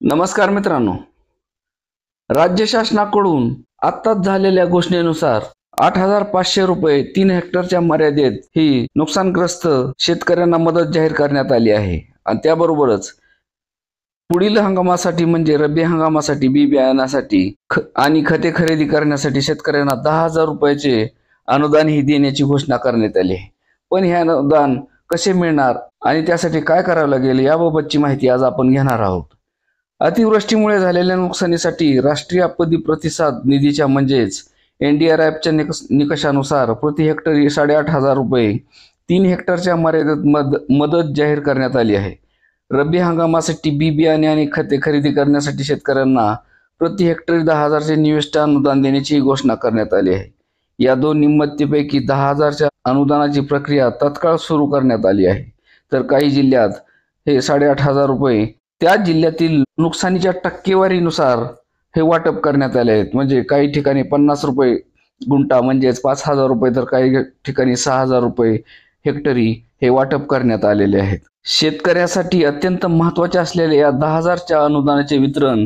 नमस्कार मित्रांनो, राज्य शासनाकडून आत्ताच झालेल्या घोषणेनुसार 8,500 रुपये 3 हेक्टरच्या मर्यादेत ही नुकसानग्रस्त शेतकऱ्यांना मदत जाहीर करण्यात आली आहे. आणि त्याबरोबरच पुढील हंगामासाठी म्हणजे रब्बी हंगामासाठी बी बियाण्यासाठी आणि खते खरेदी करण्यासाठी शेतकऱ्यांना 10,000 रुपयाचे अनुदान ही देण्याची घोषणा करण्यात आली आहे. पण हे अनुदान कसे मिळणार आणि त्यासाठी काय करावं लागेल याबाबतची माहिती आज आपण घेणार आहोत. अतिवृष्टीमुळे झालेल्या नुकसानीसाठी राष्ट्रीय आपत्ती प्रतिसाद निधीच्या म्हणजेच NDRFच्या निकषानुसार प्रति हेक्टरी 8,500 रुपये 3 हेक्टरच्या मर्यादेत मदत जाहीर करण्यात आली आहे. रब्बी हंगामासाठी बी बियाणे आणि खते खरेदी करण्यासाठी शेतकऱ्यांना प्रति हेक्टरी 10,000चे निविष्ट अनुदान देण्याची घोषणा करण्यात आली आहे. या दोन नियमांपैकी 10,000च्या अनुदानाची प्रक्रिया तत्काळ सुरू करण्यात आली आहे. तर काही जिल्ह्यात हे 8,500 रुपये त्या जिल्ह्यातील नुकसानीच्या टक्केवारीनुसार हे वाटप करण्यात आले आहेत. म्हणजे काही ठिकाणी 50 रुपये गुंठा म्हणजेच 5,000 रुपये, तर काही ठिकाणी 6,000 रुपये हेक्टरी हे वाटप करण्यात आलेले आहेत. शेतकऱ्यासाठी अत्यंत महत्त्वाचे असलेल्या या 10,000च्या अनुदानाचे वितरण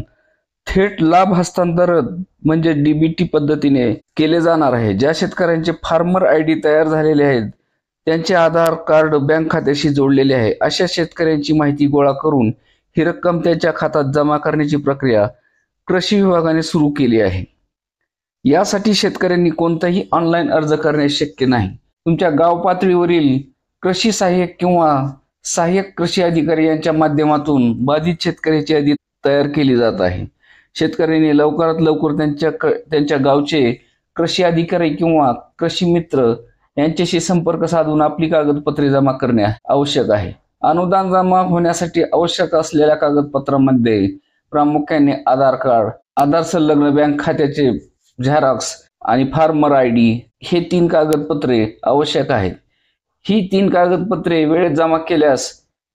थेट लाभ हस्तांतरण म्हणजे DBT पद्धतीने केले जाणार आहे. ज्या शेतकऱ्यांचे फार्मर ID तयार झालेले आहेत, त्यांचे आधार कार्ड बँक खात्याशी जोडलेले आहे, अशा शेतकऱ्यांची माहिती गोळा करून ही रक्कम त्यांच्या खात्यात जमा करण्याची प्रक्रिया कृषी विभागाने सुरू केली आहे. यासाठी शेतकऱ्यांनी कोणताही ऑनलाईन अर्ज करणे शक्य नाही. तुमच्या गाव पातळीवरील कृषी सहाय्यक किंवा सहाय्यक कृषी अधिकारी यांच्या माध्यमातून बाधित शेतकऱ्याची यादी तयार केली जात आहे. शेतकऱ्यांनी लवकरात लवकर त्यांच्या गावचे कृषी अधिकारी किंवा कृषी मित्र यांच्याशी संपर्क साधून आपली कागदपत्रे जमा करणे आवश्यक आहे. अनुदान जमा होण्यासाठी आवश्यक असलेल्या कागदपत्रांमध्ये प्रामुख्याने आधार कार्ड, आधार संलग्न बँक खात्याचे झेरॉक्स आणि फार्मर ID हे 3 कागदपत्रे आवश्यक आहेत. ही 3 कागदपत्रे वेळेत जमा केल्यास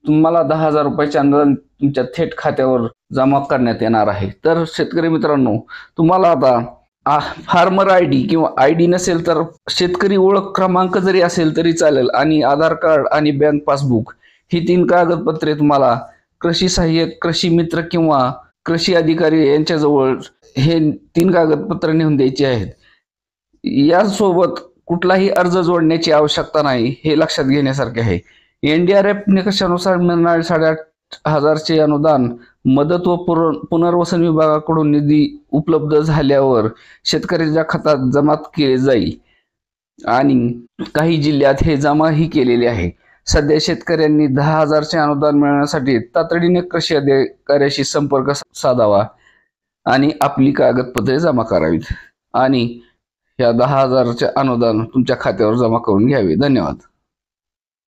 तुम्हाला 10,000 रुपयाचे अनुदान तुमच्या थेट खात्यावर जमा करण्यात येणार आहे. तर शेतकरी मित्रांनो, तुम्हाला आता फार्मर ID किंवा ID नसेल तर शेतकरी ओळख क्रमांक जरी असेल तरी चालेल आणि आधार कार्ड आणि बँक पासबुक ही 3 कागदपत्रे तुम्हाला कृषी सहाय्यक, कृषी मित्र किंवा कृषी अधिकारी यांच्याजवळ हे 3 कागदपत्रे नेऊन द्यायची आहेत. यासोबत कुठलाही अर्ज जोडण्याची आवश्यकता नाही, हे लक्षात घेण्यासारखे आहे. NDRF निकषानुसार मिळणारे 8,500चे अनुदान मदत व पुनर्वसन विभागाकडून निधी उपलब्ध झाल्यावर शेतकऱ्याच्या खात्यात जमा केले जाईल आणि काही जिल्ह्यात हे जमाही केलेले आहे. सध्या शेतकऱ्यांनी 10,000चे अनुदान मिळवण्यासाठी तातडीने कृषी अधिकाऱ्याशी संपर्क साधावा आणि आपली कागदपत्रे जमा करावीत आणि या 10,000चे अनुदान तुमच्या खात्यावर जमा करून घ्यावे. धन्यवाद.